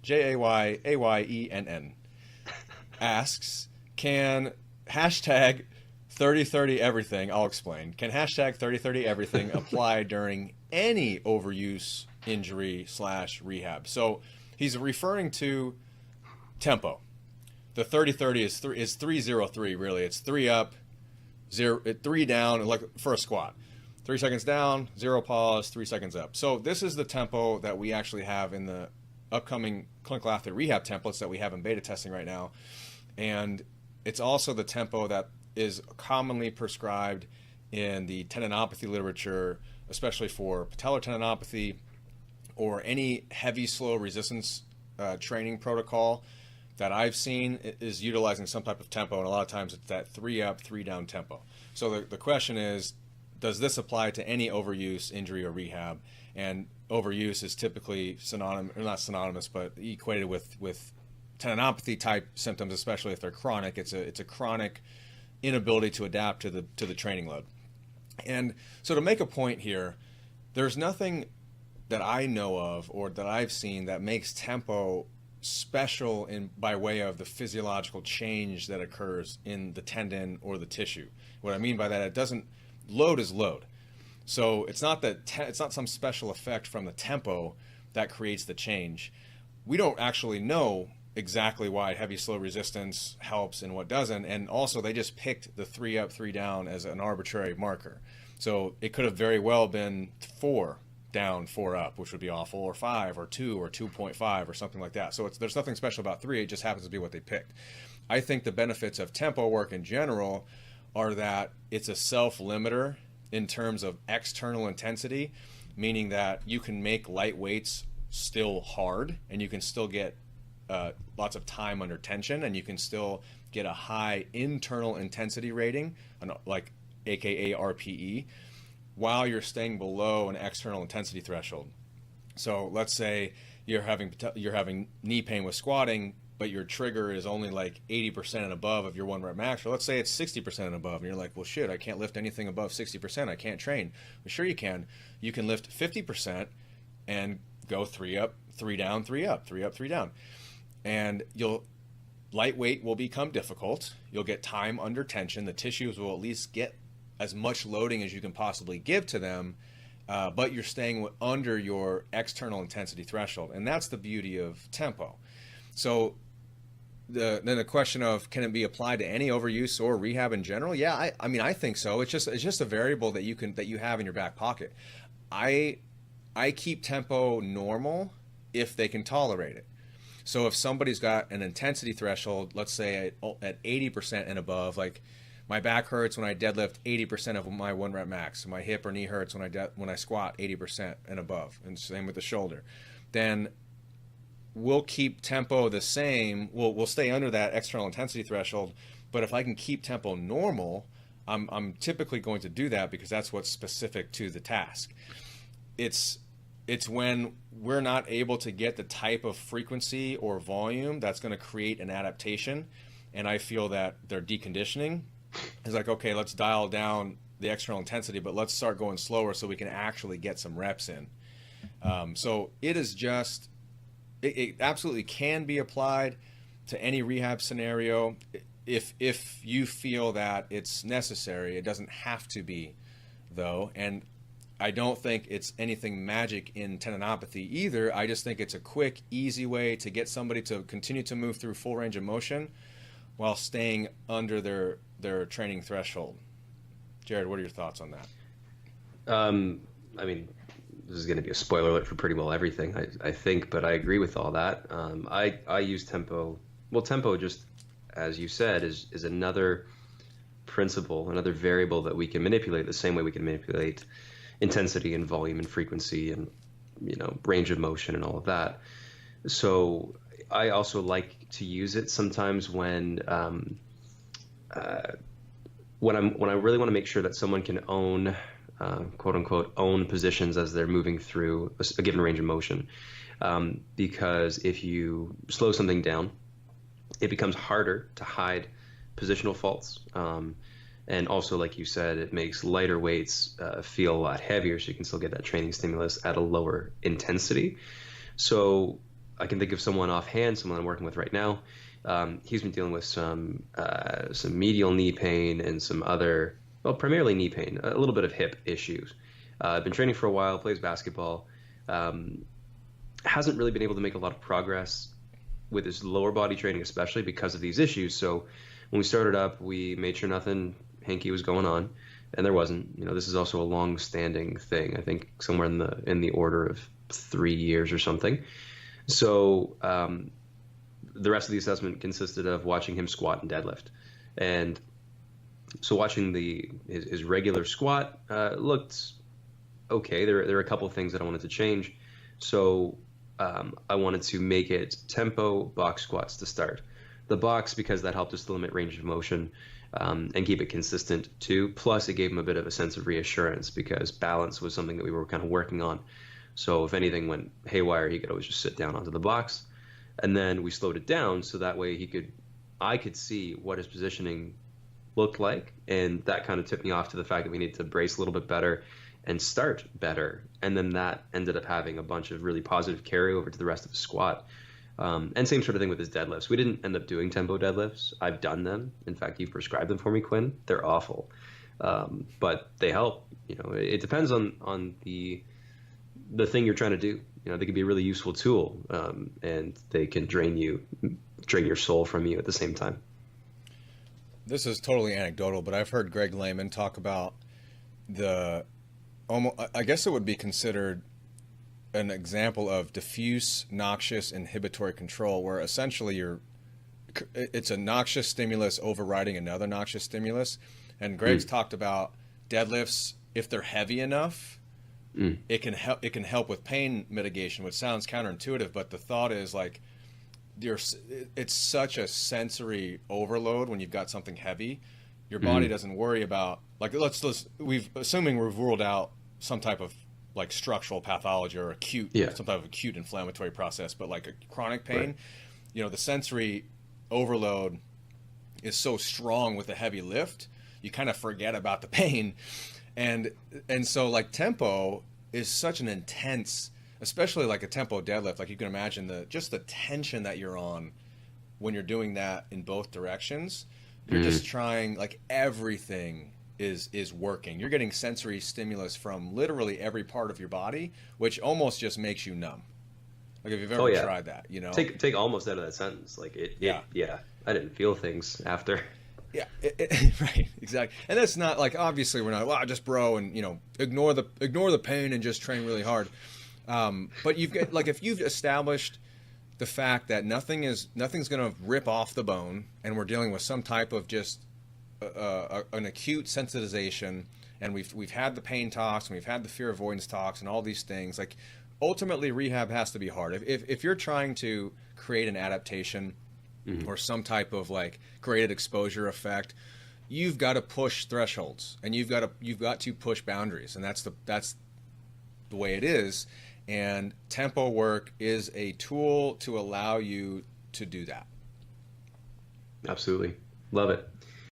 JAYAYENN, asks, can hashtag 3030 everything, I'll explain, can hashtag 3030 everything apply during any overuse injury / rehab? So he's referring to tempo. The 3030 is 303 really. It's 3 up, 3 down, like for a squat. 3 seconds down, 0 pause, 3 seconds up. So this is the tempo that we actually have in the upcoming Clinical Athlete Rehab templates that we have in beta testing right now. And it's also the tempo that is commonly prescribed in the tendinopathy literature, especially for patellar tendinopathy or any heavy, slow resistance training protocol that I've seen is utilizing some type of tempo, and a lot of times it's that 3 up, 3 down tempo. So the question is, does this apply to any overuse, injury, or rehab? And overuse is typically synonymous, or not synonymous, but equated with tendinopathy type symptoms, especially if they're chronic. It's a chronic inability to adapt to the training load. And so to make a point here, there's nothing that I know of or that I've seen that makes tempo special by way of the physiological change that occurs in the tendon or the tissue. What I mean by that, it doesn't, load is load. So it's not that it's not some special effect from the tempo that creates the change. We don't actually know exactly why heavy slow resistance helps and what doesn't, and also they just picked the 3 up, 3 down as an arbitrary marker. So it could have very well been 4 down, 4 up, which would be awful, or 5 or 2 or 2.5 or something like that. So there's nothing special about 3, it just happens to be what they picked. I think the benefits of tempo work in general are that it's a self-limiter in terms of external intensity, meaning that you can make light weights still hard and you can still get lots of time under tension, and you can still get a high internal intensity rating, like aka RPE, while you're staying below an external intensity threshold. So let's say you're having knee pain with squatting, but your trigger is only like 80% and above of your 1 rep max, or let's say it's 60% and above, and you're like, well shit, I can't lift anything above 60%, I can't train. Well, sure you can. You can lift 50% and go 3 up, 3 down, 3 up, 3 up, 3 down. And lightweight will become difficult. You'll get time under tension. The tissues will at least get as much loading as you can possibly give to them, but you're staying under your external intensity threshold. And that's the beauty of tempo. So then the question of, can it be applied to any overuse or rehab in general? Yeah, I mean, I think so. It's just a variable that you have in your back pocket. I keep tempo normal if they can tolerate it. So if somebody's got an intensity threshold, let's say at 80% and above, like my back hurts when I deadlift 80% of my 1 rep max, my hip or knee hurts when I squat 80% and above, and same with the shoulder, then we'll keep tempo the same. We'll stay under that external intensity threshold, but if I can keep tempo normal, I'm typically going to do that because that's what's specific to the task. It's when we're not able to get the type of frequency or volume that's going to create an adaptation, and I feel that they're deconditioning. It's like, okay, let's dial down the external intensity, but let's start going slower so we can actually get some reps in. So it is just, it absolutely can be applied to any rehab scenario if you feel that it's necessary. It doesn't have to be, though, and I don't think it's anything magic in tendinopathy either. I just think it's a quick, easy way to get somebody to continue to move through full range of motion while staying under their training threshold. Jared, what are your thoughts on that? I mean, this is going to be a spoiler alert for pretty well everything, I think, but I agree with all that. I use tempo. Well, tempo, just as you said, is another principle, another variable that we can manipulate the same way we can manipulate intensity and volume and frequency and, range of motion and all of that. So I also like to use it sometimes when I really want to make sure that someone can own, quote unquote, own positions as they're moving through a given range of motion. Because if you slow something down, it becomes harder to hide positional faults. And also, like you said, it makes lighter weights feel a lot heavier, so you can still get that training stimulus at a lower intensity. So I can think of someone offhand, someone I'm working with right now. He's been dealing with some medial knee pain and some other, well, primarily knee pain, a little bit of hip issues. Been training for a while, plays basketball, hasn't really been able to make a lot of progress with his lower body training, especially because of these issues. So when we started up, we made sure nothing hinky was going on, and there wasn't. This is also a long-standing thing. I think somewhere in the order of 3 years or something. So the rest of the assessment consisted of watching him squat and deadlift, and so watching his regular squat looked okay. There are a couple of things that I wanted to change. So I wanted to make it tempo box squats to start. The box, because that helped us to limit range of motion and keep it consistent too. Plus, it gave him a bit of a sense of reassurance because balance was something that we were kind of working on. So if anything went haywire, he could always just sit down onto the box. And then we slowed it down so that way I could see what his positioning looked like. And that kind of tipped me off to the fact that we need to brace a little bit better and start better. And then that ended up having a bunch of really positive carryover to the rest of the squat. And same sort of thing with his deadlifts. We didn't end up doing tempo deadlifts. I've done them. In fact, you prescribed them for me, Quinn. They're awful. But they help. It depends on the thing you're trying to do. They can be a really useful tool, and they can drain your soul from you at the same time. This is totally anecdotal, but I've heard Greg Lehman talk about I guess it would be considered an example of diffuse noxious inhibitory control, where essentially it's a noxious stimulus overriding another noxious stimulus. And Greg's talked about deadlifts, if they're heavy enough, it can help with pain mitigation, which sounds counterintuitive, but the thought is like it's such a sensory overload when you've got something heavy. Your body doesn't worry about, like, assuming we've ruled out some type of like structural pathology or some type of acute inflammatory process, but like a chronic pain, the sensory overload is so strong with a heavy lift, you kind of forget about the pain. And so like tempo is such an intense, especially like a tempo deadlift, like you can imagine the tension that you're on when you're doing that in both directions. You're just trying, like, everything is working. You're getting sensory stimulus from literally every part of your body, which almost just makes you numb. Like if you've ever tried that, Take almost out of that sentence. Like I didn't feel things after. Yeah, right, exactly. And that's not like, obviously we're not, just bro and ignore the pain and just train really hard. But you've got, like, if you've established the fact that nothing's going to rip off the bone, and we're dealing with some type of just an acute sensitization, and we've had the pain talks and we've had the fear avoidance talks and all these things. Like, ultimately, rehab has to be hard. If you're trying to create an adaptation or some type of like graded exposure effect, you've got to push thresholds and you've got to push boundaries, and that's the way it is. And tempo work is a tool to allow you to do that. Absolutely. Love it.